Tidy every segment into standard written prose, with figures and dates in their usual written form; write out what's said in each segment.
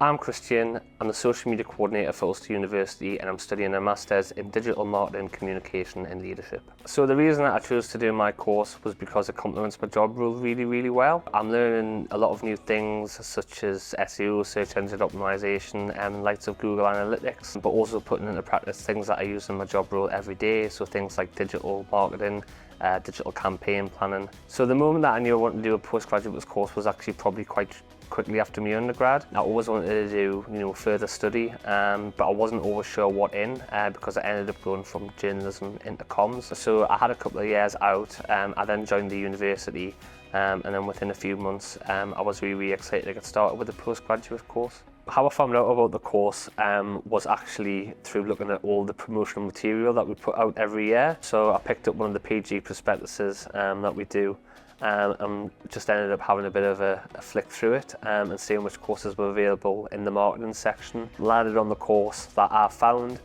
I'm Kristian. I'm the social media coordinator for Ulster University, and I'm studying a Masters in Digital Marketing, Communication and Leadership. So the reason that I chose to do my course was because it complements my job role really well. I'm learning a lot of new things such as SEO, search engine optimization, and likes of Google Analytics, but also putting into practice things that I use in my job role every day, so things like digital marketing, digital campaign planning. So the moment that I knew I wanted to do a postgraduate course was actually probably quite quickly after my undergrad. I always wanted to do further study, but I wasn't always sure what in because I ended up going from journalism into comms. So I had a couple of years out. I then joined the university, and then within a few months I was really excited to get started with the postgraduate course. How I found out about the course was actually through looking at all the promotional material that we put out every year. So I picked up one of the PG prospectuses that we do, and just ended up having a bit of a flick through it and seeing which courses were available in the marketing section. Landed on the course that I found,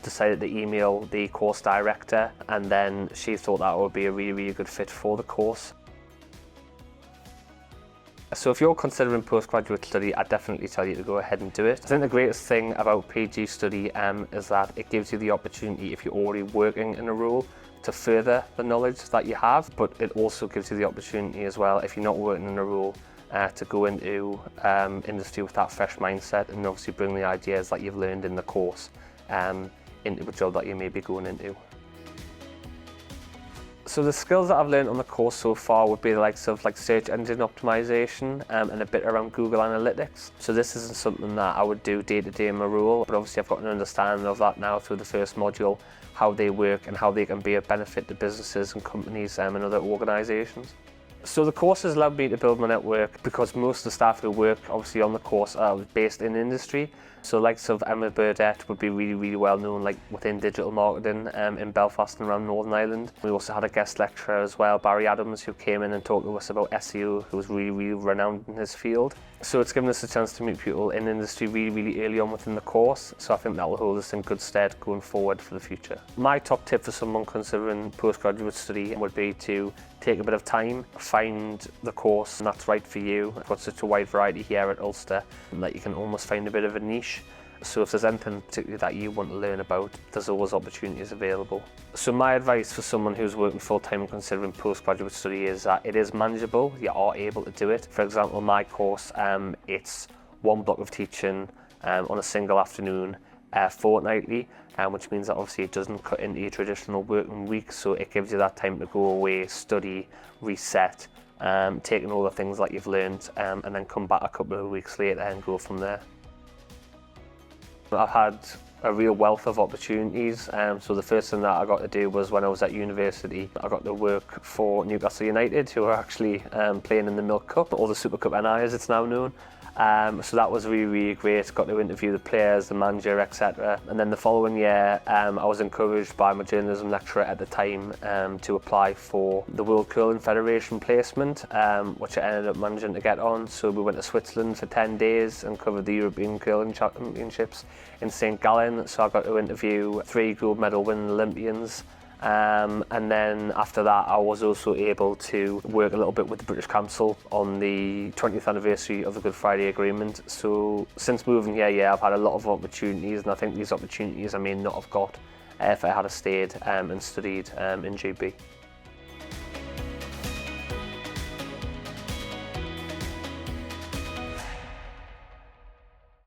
decided to email the course director, and then she thought that would be a really good fit for the course. So if you're considering postgraduate study, I definitely tell you to go ahead and do it. I think the greatest thing about PG study is that it gives you the opportunity, if you're already working in a role, to further the knowledge that you have, but it also gives you the opportunity as well, if you're not working in a role, to go into industry with that fresh mindset and obviously bring the ideas that you've learned in the course into a job that you may be going into. So the skills that I've learned on the course so far would be the likes of search engine optimization and a bit around Google Analytics. So this isn't something that I would do day to day in my role, but obviously I've got an understanding of that now through the first module, how they work and how they can be a benefit to businesses and companies and other organisations. So the course has allowed me to build my network because most of the staff who work obviously on the course are based in industry. So likes of Emma Burdett would be really well known within digital marketing in Belfast and around Northern Ireland. We also had a guest lecturer as well, Barry Adams, who came in and talked to us about SEO, who was really renowned in his field. So it's given us a chance to meet people in industry really early on within the course, so I think that will hold us in good stead going forward for the future. My top tip for someone considering postgraduate study would be to take a bit of time, find the course that's right for you. We've got such a wide variety here at Ulster that you can almost find a bit of a niche. So if there's anything particularly that you want to learn about, there's always opportunities available. So my advice for someone who's working full-time and considering postgraduate study is that it is manageable. You are able to do it. For example, my course, it's one block of teaching on a single afternoon fortnightly, which means that obviously it doesn't cut into your traditional working week, so it gives you that time to go away, study, reset, taking all the things that you've learned, and then come back a couple of weeks later and go from there. I've had a real wealth of opportunities. So the first thing that I got to do was when I was at university, I got to work for Newcastle United, who are actually playing in the Milk Cup, or the Super Cup NI as it's now known. So that was really great. Got to interview the players, the manager, etc. And then the following year, I was encouraged by my journalism lecturer at the time to apply for the World Curling Federation placement, which I ended up managing to get on. So we went to Switzerland for 10 days and covered the European Curling Championships in St. Gallen. So I got to interview 3 gold medal winning Olympians. And then after that, I was also able to work a little bit with the British Council on the 20th anniversary of the Good Friday Agreement. So since moving here, I've had a lot of opportunities, and I think these opportunities I may not have got if I had stayed and studied in GB.